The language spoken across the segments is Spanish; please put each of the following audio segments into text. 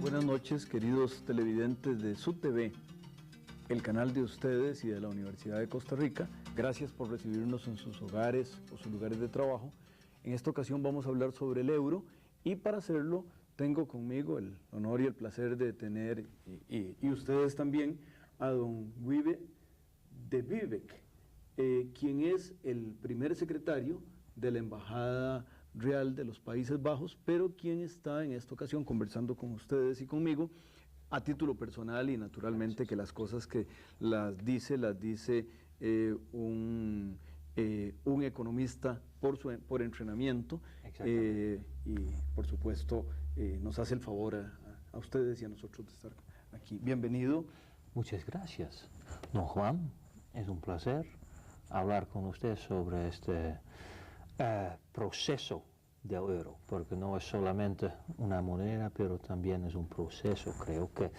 Buenas noches, queridos televidentes de SUTV, el canal de ustedes y de la Universidad de Costa Rica. Gracias por recibirnos en sus hogares o sus lugares de trabajo. En esta ocasión vamos a hablar sobre el euro y para hacerlo tengo conmigo el honor y el placer de tener, y ustedes también, a don Wiebe de Vivek, quien es el primer secretario de la Embajada Real de los Países Bajos, pero quien está en esta ocasión conversando con ustedes y conmigo a título personal y naturalmente que las cosas que las dice un economista por entrenamiento y por supuesto nos hace el favor a ustedes y a nosotros de estar aquí. Bienvenido. Muchas gracias, don Juan. Es un placer hablar con usted sobre este proceso del euro, porque no es solamente una moneda, pero también es un proceso. Creo que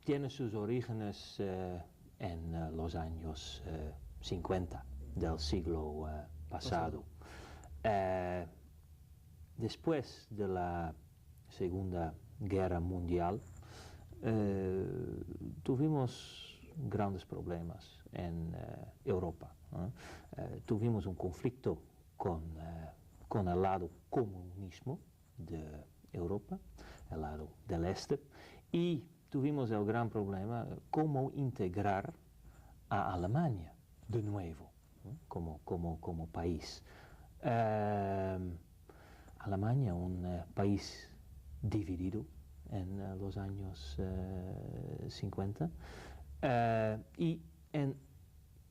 tiene sus orígenes en los años 50 del siglo pasado. Después de la Segunda Guerra Mundial, tuvimos grandes problemas en Europa. Tuvimos un conflicto con el lado comunismo de Europa, el lado del este, y tuvimos el gran problema cómo integrar a Alemania de nuevo como país. Alemania, un país dividido en los años 50, y en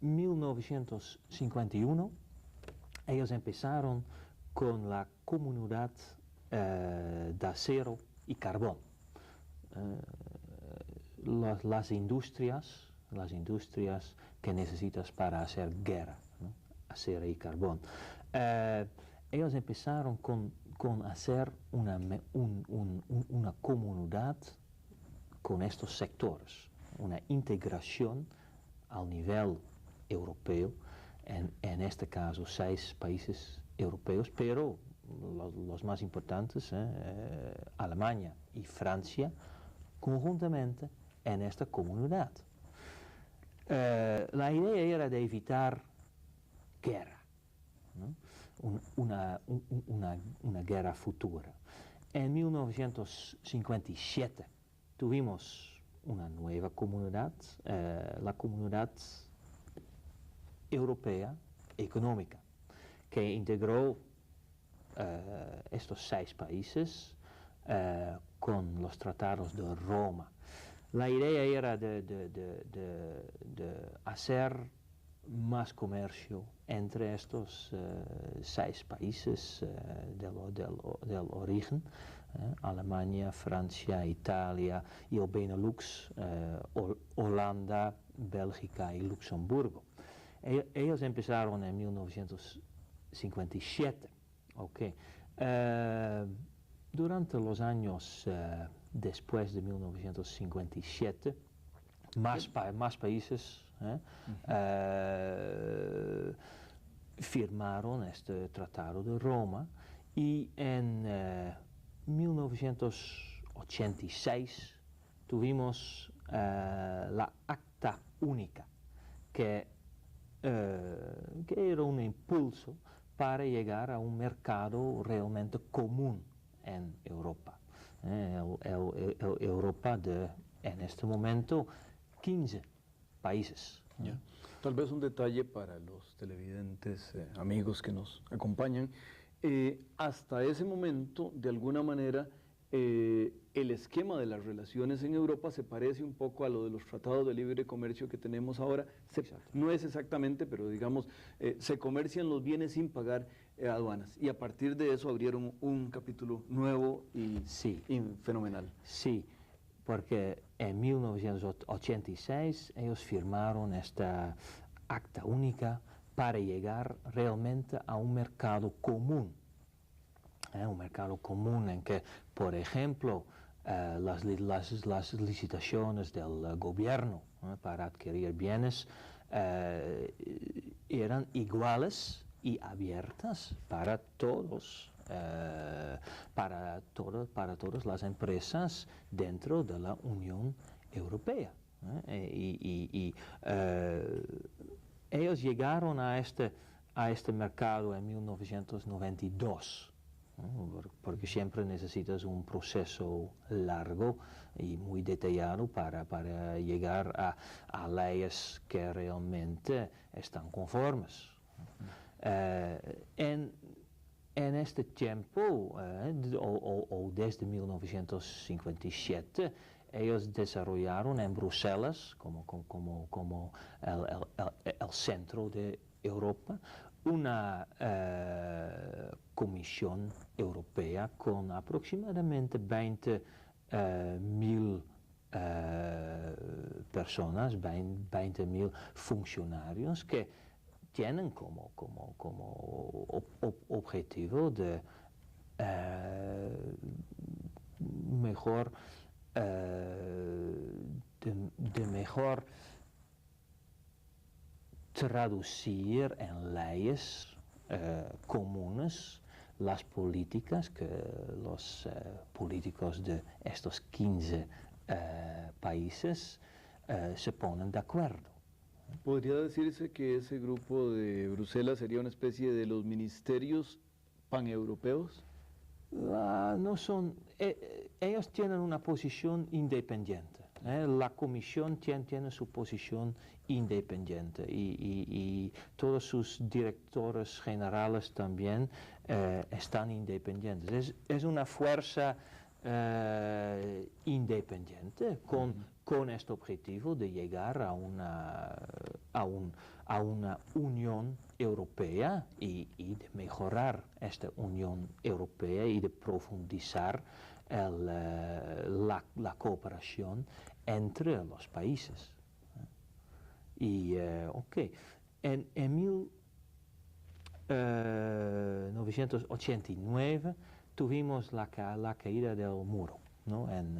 1951 ellos empezaron con la comunidad de acero y carbón. Las industrias que necesitas para hacer guerra, ¿no? Acero y carbón. Ellos empezaron con hacer una comunidad con estos sectores, una integración al nivel europeo, en este caso 6 países europeos, pero los más importantes, Alemania y Francia, conjuntamente en esta comunidad. La idea era de evitar guerra, ¿no? Una guerra futura. En 1957 tuvimos una nueva comunidad, la Comunidad Europea Económica, que integró estos 6 países con los tratados de Roma. La idea era de hacer más comercio entre estos 6 países del origen, Alemania, Francia, Italia y el Benelux, Holanda, Bélgica y Luxemburgo. Ellos empezaron en 1957. Okay. Durante los años después de 1957, más países firmaron este Tratado de Roma y en 1986 tuvimos la Acta Única, que era un impulso para llegar a un mercado realmente común en Europa. Europa de, en este momento, 15 países. Yeah. Tal vez un detalle para los televidentes, amigos que nos acompañan. Hasta ese momento, de alguna manera, el esquema de las relaciones en Europa se parece un poco a lo de los tratados de libre comercio que tenemos ahora. No es exactamente, pero digamos, se comercian los bienes sin pagar aduanas. Y a partir de eso abrieron un capítulo nuevo y fenomenal. Sí, porque en 1986 ellos firmaron esta Acta Única para llegar realmente a un mercado común. Un mercado común en que, por ejemplo, las licitaciones del gobierno para adquirir bienes eran iguales y abiertas para todos para todas las empresas dentro de la Unión Europea. Ellos llegaron a este mercado en 1992, porque siempre necesitas un proceso largo y muy detallado para llegar a leyes que realmente están conformes. En este tiempo, o desde 1957, ellos desarrollaron en Bruselas, como el centro de Europa, una Comisión Europea con aproximadamente 20.000 personas, 20.000 funcionarios que tienen como objetivo de mejor traducir en leyes comunes las políticas que los políticos de estos 15 países se ponen de acuerdo. ¿Podría decirse que ese grupo de Bruselas sería una especie de los ministerios paneuropeos? No son, ellos tienen una posición independiente. La Comisión tiene su posición independiente y todos sus directores generales también están independientes. Es una fuerza independiente con este objetivo de llegar a una Unión Europea y de mejorar esta Unión Europea y de profundizar la cooperación entre los países. En 1989 tuvimos la caída del muro, ¿no? en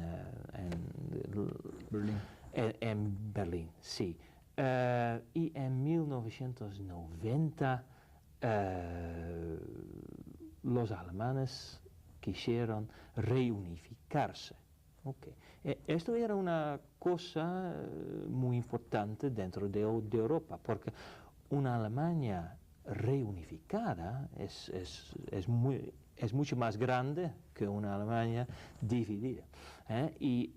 Berlín. En Berlín, sí. Y en 1990 los alemanes quisieron reunificarse. Esto era una cosa muy importante dentro de Europa, porque una Alemania reunificada es mucho más grande que una Alemania dividida. Y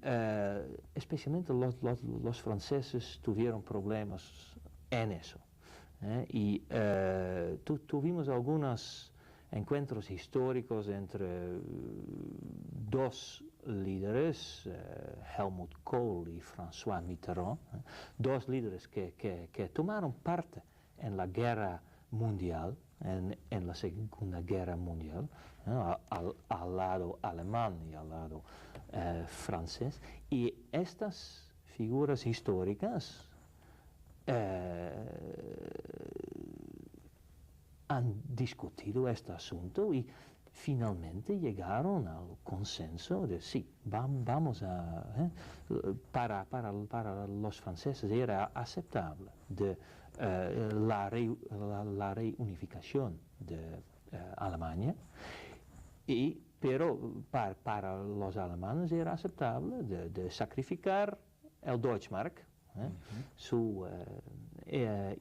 especialmente los franceses tuvieron problemas en eso. Y tuvimos algunos encuentros históricos entre dos líderes, Helmut Kohl y François Mitterrand, dos líderes que tomaron parte en la guerra mundial, en la Segunda Guerra Mundial, al lado alemán y al lado francés. Y estas figuras históricas han discutido este asunto y finalmente llegaron al consenso de sí, vamos a... Para los franceses era aceptable la reunificación de Alemania, pero para los alemanes era aceptable de sacrificar el Deutschmark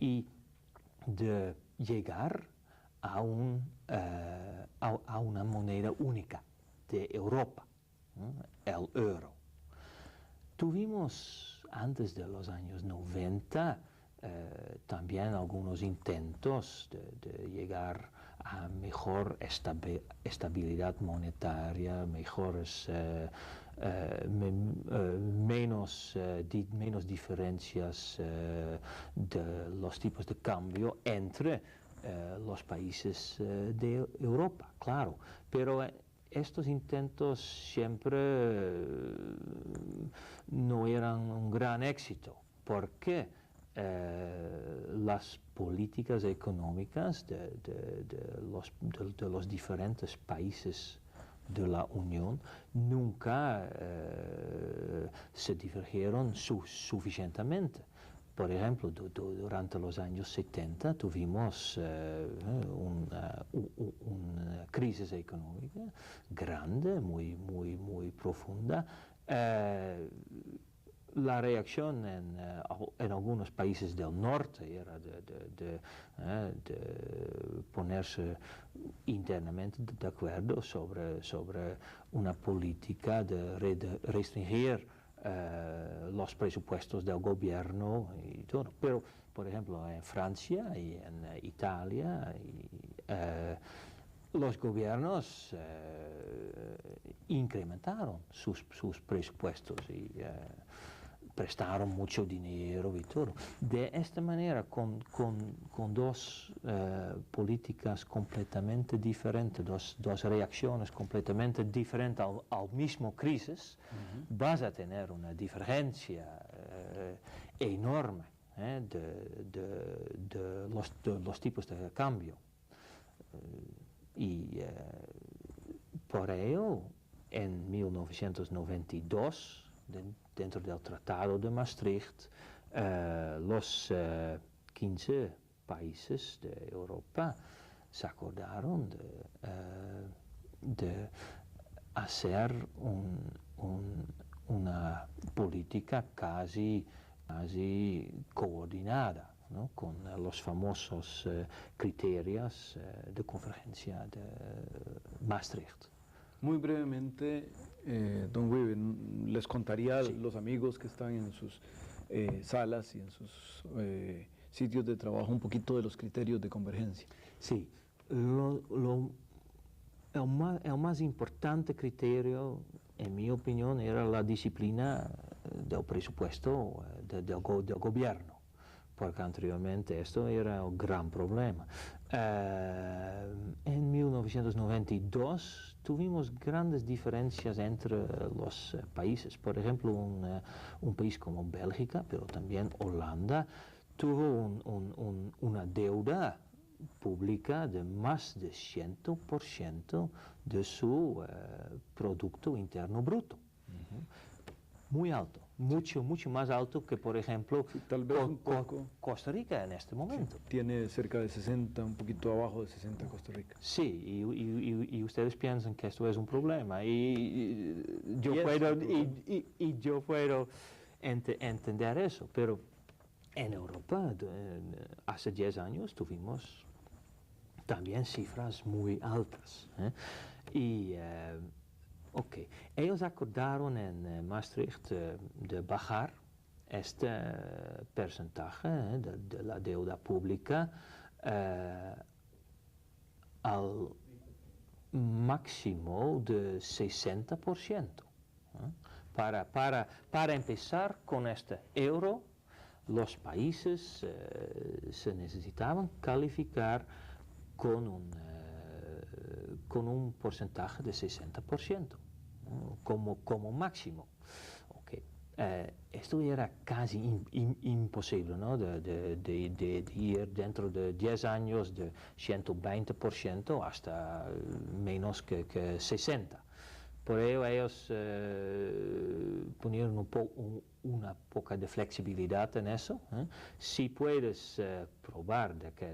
y de llegar a una moneda única de Europa, el euro. Tuvimos antes de los años 90 también algunos intentos de llegar a mejor estabilidad monetaria, menos diferencias de los tipos de cambio entre los países de Europa, claro, pero estos intentos siempre no eran un gran éxito, porque las políticas económicas de los diferentes países de la Unión nunca se divergieron suficientemente. por ejemplo, durante los años 70 tuvimos una crisis económica grande, muy profunda. La reacción en algunos países del norte era de ponerse internamente de acuerdo sobre una política de restringir los presupuestos del gobierno y todo. Pero, por ejemplo, en Francia y en Italia, los gobiernos incrementaron sus presupuestos y prestaron mucho dinero y todo. De esta manera, con dos políticas completamente diferentes, dos reacciones completamente diferentes al mismo crisis, vas a tener una diferencia enorme de los tipos de cambio. Por ello, en 1992, dentro del Tratado de Maastricht, los 15 países de Europa se acordaron de hacer una política casi coordinada, ¿no? Con los famosos criterios de convergencia de Maastricht. Muy brevemente, don Wiebe, les contaría a los amigos que están en sus salas y en sus sitios de trabajo un poquito de los criterios de convergencia. Sí, el más importante criterio, en mi opinión, era la disciplina del presupuesto del gobierno, porque anteriormente esto era un gran problema. En 1992 tuvimos grandes diferencias entre los países. Por ejemplo, un país como Bélgica, pero también Holanda, tuvo una deuda pública de más de 100% de su Producto Interno Bruto. Muy alto, mucho más alto que, por ejemplo, sí, tal vez un poco. Costa Rica en este momento. Sí, tiene cerca de 60, un poquito abajo de 60 Costa Rica. Sí, y ustedes piensan que esto es un problema, y yo puedo entender eso, pero en Europa hace 10 años tuvimos también cifras muy altas. Ellos acordaron en Maastricht de bajar este porcentaje de la deuda pública al máximo de 60%. Para empezar con este euro, los países se necesitaban calificar con un porcentaje de 60%, como máximo. Esto era casi imposible, ¿no? de ir dentro de 10 años de 120% hasta menos que 60%. Por ello ellos ponieron una poca de flexibilidad en eso. Si puedes probar de que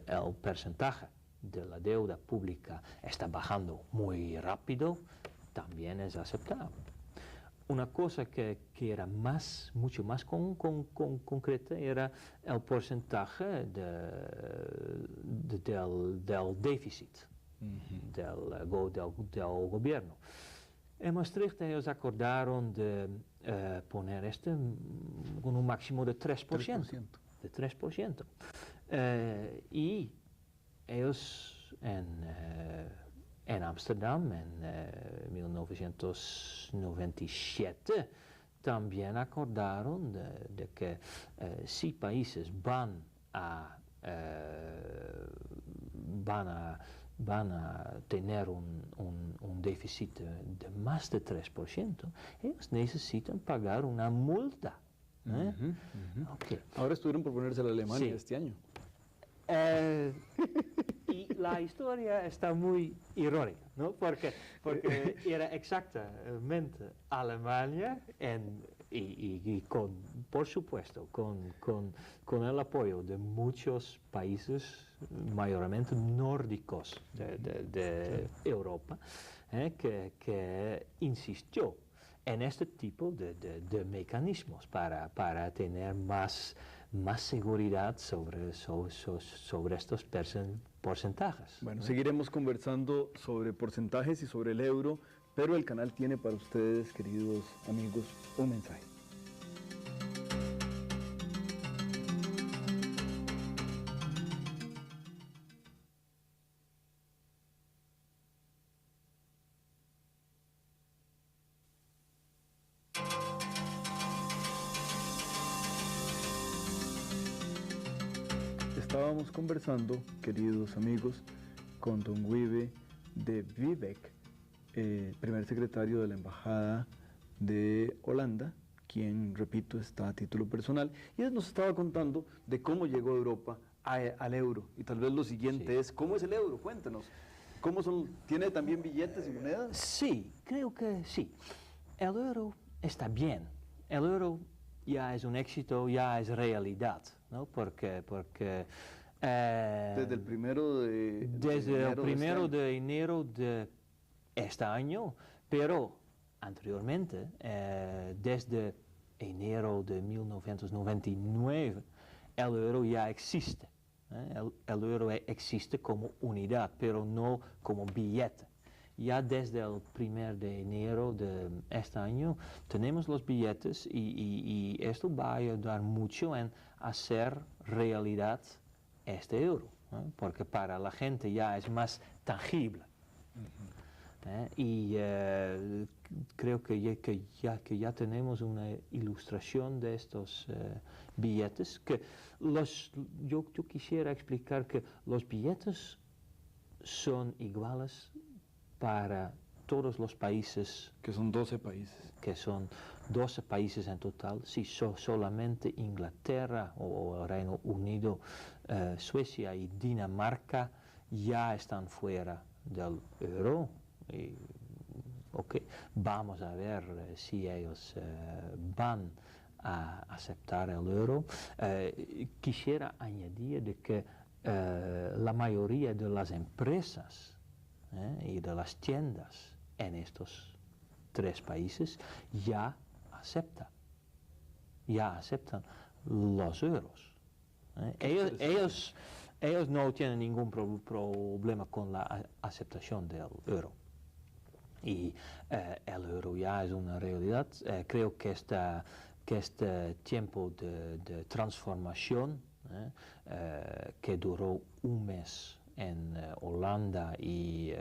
el porcentaje de la deuda pública está bajando muy rápido, también es aceptable. Una cosa que era mucho más concreta era el porcentaje del déficit del gobierno. En Maastricht ellos acordaron de poner con un máximo de 3%. De 3%. Y ellos en Ámsterdam, en 1997, también acordaron de que si países van a tener un déficit de más de 3%, ellos necesitan pagar una multa. Ahora estuvieron por ponerse la Alemania este año. Y la historia está muy irónica, ¿no? Porque era exactamente Alemania en por supuesto, con el apoyo de muchos países, mayormente nórdicos de Europa, que insistió en este tipo de mecanismos para tener más seguridad sobre estos porcentajes. Bueno, seguiremos conversando sobre porcentajes y sobre el euro, pero el canal tiene para ustedes, queridos amigos, un mensaje. Estábamos conversando, queridos amigos, con don Wiebe de Vivek, primer secretario de la Embajada de Holanda, quien, repito, está a título personal, y él nos estaba contando de cómo llegó Europa al euro. Y tal vez lo siguiente es, ¿cómo es el euro? Cuéntanos. ¿Tiene también billetes y monedas? Sí, creo que sí. El euro está bien. El euro ya es un éxito, ya es realidad, ¿no? Porque desde el primero de enero de este año, pero anteriormente, desde enero de 1999, el euro ya existe. El euro existe como unidad, pero no como billete. Ya desde el 1 de enero de este año tenemos los billetes y esto va a ayudar mucho en hacer realidad este euro, porque para la gente ya es más tangible. Y creo que ya tenemos una ilustración de estos billetes, que yo quisiera explicar que los billetes son iguales para todos los países. Que son 12 países. Que son 12 países en total. Si solamente Inglaterra o Reino Unido, Suecia y Dinamarca ya están fuera del euro. Vamos a ver si ellos van a aceptar el euro. Quisiera añadir de que la mayoría de las empresas y de las tiendas en estos 3 países ya aceptan los euros. Ellos no tienen ningún problema con la aceptación del euro. Y el euro ya es una realidad. Creo que este tiempo de transformación que duró un mes en Holanda y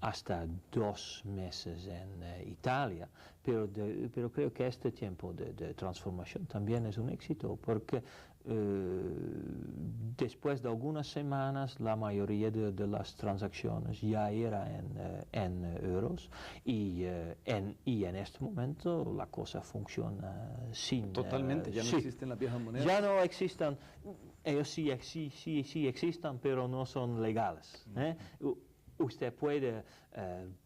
hasta 2 meses en Italia, pero creo que este tiempo de transformación también es un éxito, porque después de algunas semanas la mayoría de las transacciones ya era en euros y en este momento la cosa funciona sin... Totalmente, ya no existen las viejas monedas. Ya no existen, ellos sí existen, pero no son legales. Usted puede,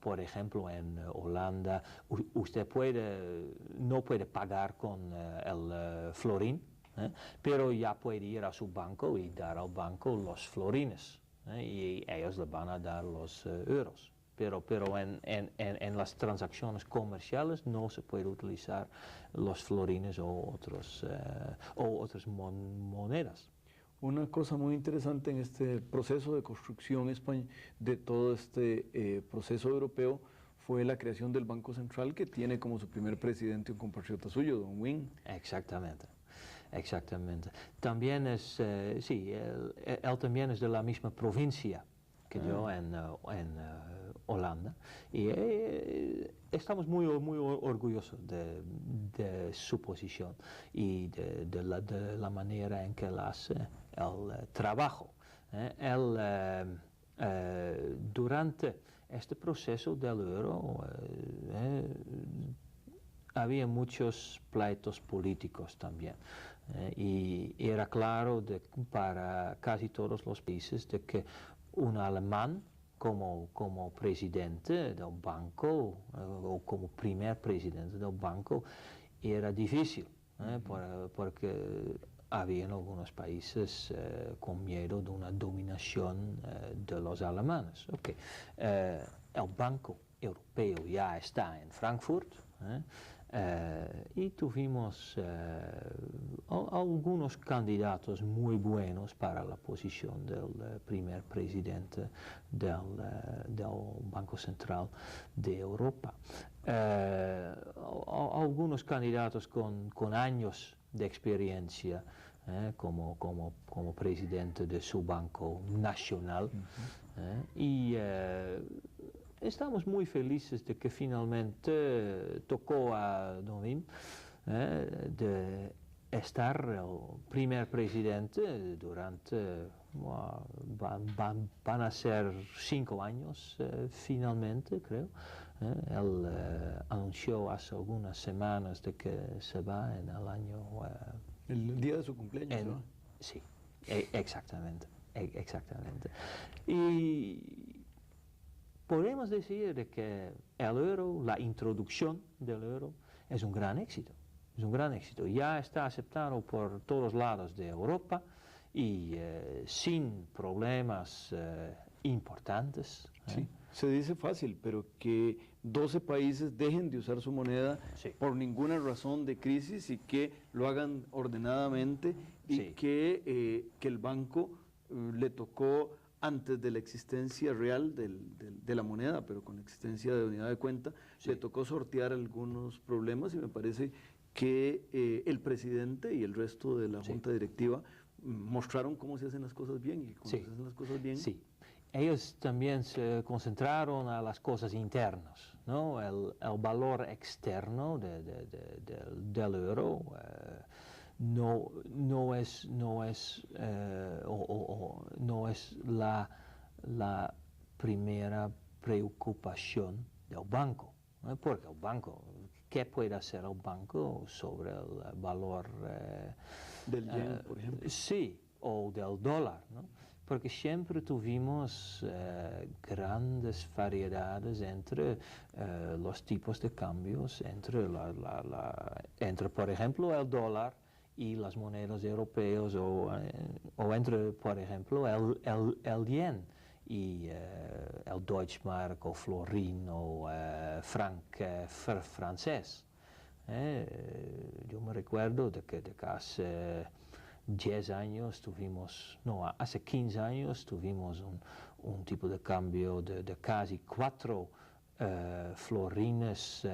por ejemplo, en Holanda, usted no puede pagar con el florín, pero ya puede ir a su banco y dar al banco los florines, y ellos le van a dar los euros. Pero en las transacciones comerciales no se puede utilizar los florines o otras monedas. Una cosa muy interesante en este proceso de construcción de todo este proceso europeo fue la creación del Banco Central, que tiene como su primer presidente un compatriota suyo, don Win. Exactamente. También es, él también es de la misma provincia que yo en Holanda, y estamos muy orgullosos de su posición y de la manera en que él hace el trabajo. Durante este proceso del euro había muchos pleitos políticos también, y era claro para casi todos los países de que un alemán como presidente del banco o como primer presidente del banco era difícil, porque había algunos países con miedo de una dominación de los alemanes. Okay. El Banco Europeo ya está en Frankfurt, y tuvimos algunos candidatos muy buenos para la posición del primer presidente del Banco Central de Europa. Algunos candidatos con años de experiencia como presidente de su banco nacional, y estamos muy felices de que finalmente tocó a Don Wim de estar el primer presidente durante, van a ser 5 años finalmente, creo. Él anunció hace algunas semanas de que se va en el año... el día de su cumpleaños, ¿no? Sí, exactamente, exactamente. Y podemos decir de que el euro, la introducción del euro, es un gran éxito. Es un gran éxito. Ya está aceptado por todos lados de Europa y sin problemas importantes. Sí, se dice fácil, pero que 12 países dejen de usar su moneda por ninguna razón de crisis y que lo hagan ordenadamente y que el banco le tocó antes de la existencia real de la moneda, pero con la existencia de unidad de cuenta, le tocó sortear algunos problemas y me parece que el presidente y el resto de la junta directiva mostraron cómo se hacen las cosas bien y cómo se hacen las cosas bien. Sí. Ellos también se concentraron a las cosas internas, ¿no? El valor externo del euro no es la primera preocupación del banco, ¿no? Porque el banco, ¿qué puede hacer el banco sobre el valor del yen, por ejemplo? Sí, o del dólar, ¿no? Porque siempre tuvimos grandes variedades entre los tipos de cambios, entre, por ejemplo, el dólar y las monedas europeas, o entre, por ejemplo, el yen y el Deutschmark o florin o franc francés. Yo me recuerdo de que hace 10 años tuvimos, no, hace 15 años tuvimos un tipo de cambio de casi 4 florines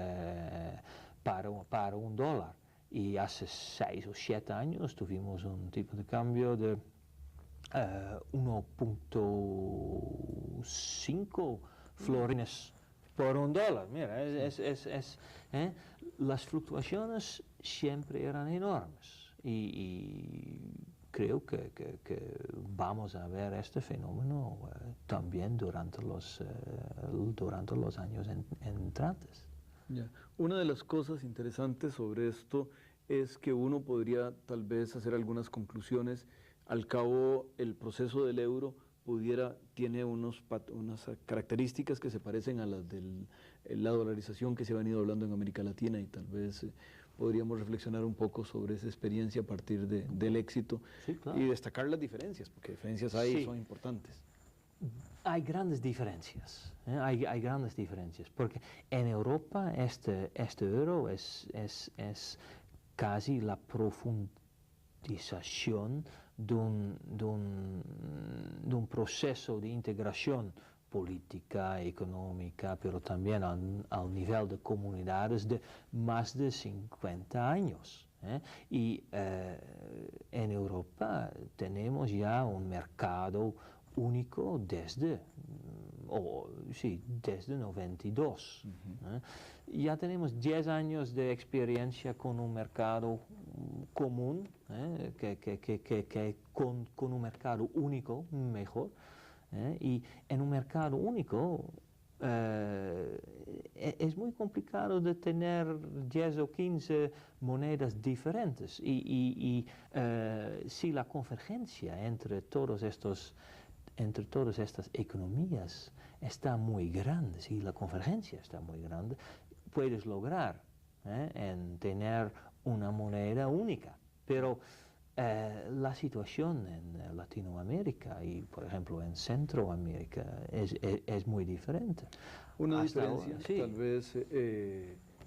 para un dólar. Y hace 6 o 7 años tuvimos un tipo de cambio de 1.5 florines por un dólar. Mira, las fluctuaciones siempre eran enormes. Y creo que vamos a ver este fenómeno también durante los años entrantes. Ya. Una de las cosas interesantes sobre esto es que uno podría tal vez hacer algunas conclusiones. Al cabo, el proceso del euro tiene unas características que se parecen a las de la dolarización que se ha venido hablando en América Latina, y tal vez podríamos reflexionar un poco sobre esa experiencia a partir del éxito, claro, y destacar las diferencias, porque diferencias hay y son importantes. Hay grandes diferencias, hay grandes diferencias, porque en Europa este euro es casi la profundización de un proceso de integración política, económica, pero también al nivel de comunidades de más de 50 años. Y en Europa tenemos ya un mercado único desde 92. Ya tenemos 10 años de experiencia con un mercado común, con un mercado único mejor. Y en un mercado único es muy complicado de tener 10 o 15 monedas diferentes. Y si la convergencia entre todas estas economías está muy grande, si la convergencia está muy grande, puedes lograr en tener una moneda única, pero la situación en Latinoamérica y, por ejemplo, en Centroamérica es muy diferente. Una Hasta diferencia, ahora, sí. tal vez,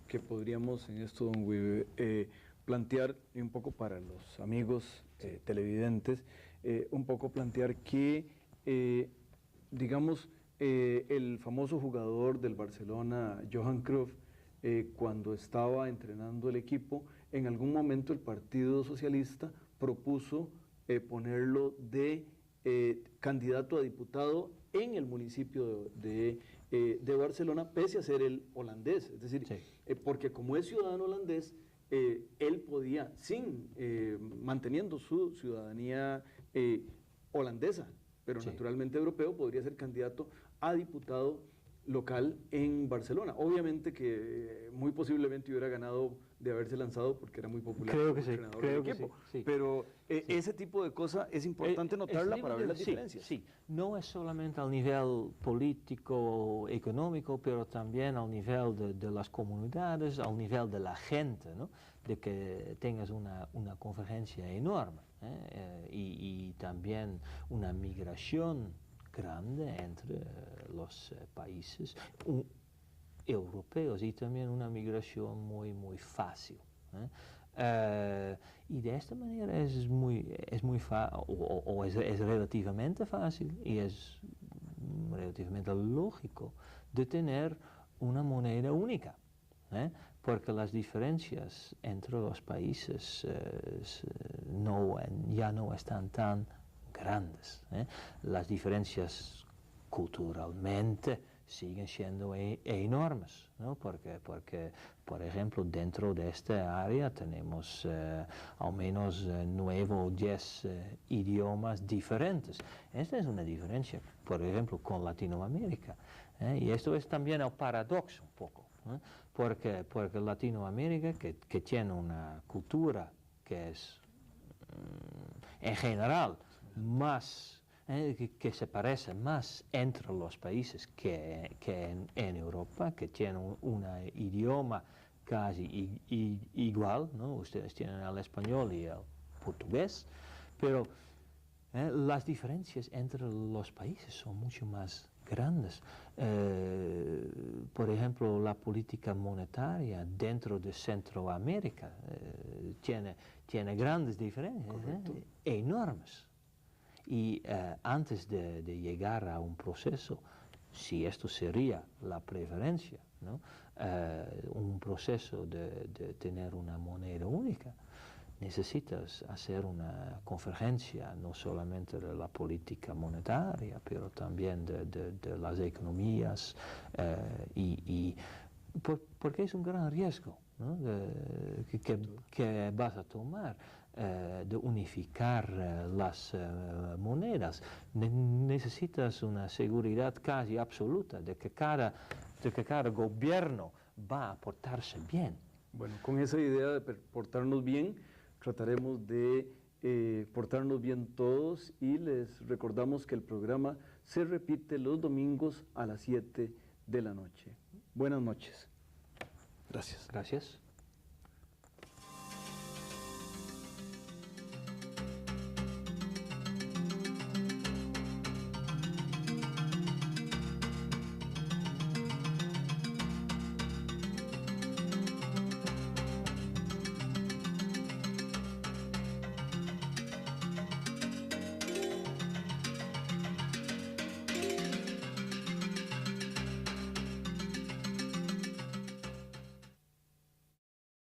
que podríamos en esto, don Wibe, plantear un poco para los amigos televidentes, un poco plantear que, digamos, el famoso jugador del Barcelona, Johan Cruyff, cuando estaba entrenando el equipo, en algún momento el Partido Socialista propuso ponerlo de candidato a diputado en el municipio de Barcelona, pese a ser el holandés. Es decir, Sí. Porque como es ciudadano holandés, él podía, manteniendo su ciudadanía holandesa, pero Sí. naturalmente europeo, podría ser candidato a diputado local en Barcelona. Obviamente que muy posiblemente hubiera ganado de haberse lanzado porque era muy popular Creo como que sí, entrenador creo del que equipo. sí, sí. Pero Sí. ese tipo de cosas es importante notarla para ver las diferencias. Sí, no es solamente al nivel político, económico, pero también al nivel de las comunidades, al nivel de la gente, ¿no? De que tengas una convergencia enorme, y también una migración grande entre los países europeos y también una migración muy fácil. Y de esta manera es muy fácil, o es relativamente fácil y es relativamente lógico de tener una moneda única, porque las diferencias entre los países ya no están tan grandes. Las diferencias culturalmente siguen siendo enormes, ¿no? Porque, por ejemplo, dentro de esta área tenemos al menos 9 o 10 idiomas diferentes. Esta es una diferencia, por ejemplo, con Latinoamérica. Y esto es también el paradoxo un poco, porque Latinoamérica, que tiene una cultura que es, en general, más que se parece más entre los países que en Europa, que tienen un idioma casi igual, ¿no? Ustedes tienen el español y el portugués, pero las diferencias entre los países son mucho más grandes. Por ejemplo, la política monetaria dentro de Centroamérica tiene grandes diferencias, enormes. Y antes de llegar a un proceso, si esto sería la preferencia, ¿no? Un proceso de tener una moneda única, necesitas hacer una convergencia no solamente de la política monetaria, pero también de las economías, porque es un gran riesgo, ¿no? que vas a tomar. De unificar las monedas. Necesitas una seguridad casi absoluta de que cada gobierno va a portarse bien. Bueno, con esa idea de portarnos bien, trataremos de portarnos bien todos y les recordamos que el programa se repite los domingos a las 7 de la noche. Buenas noches. Gracias. Gracias.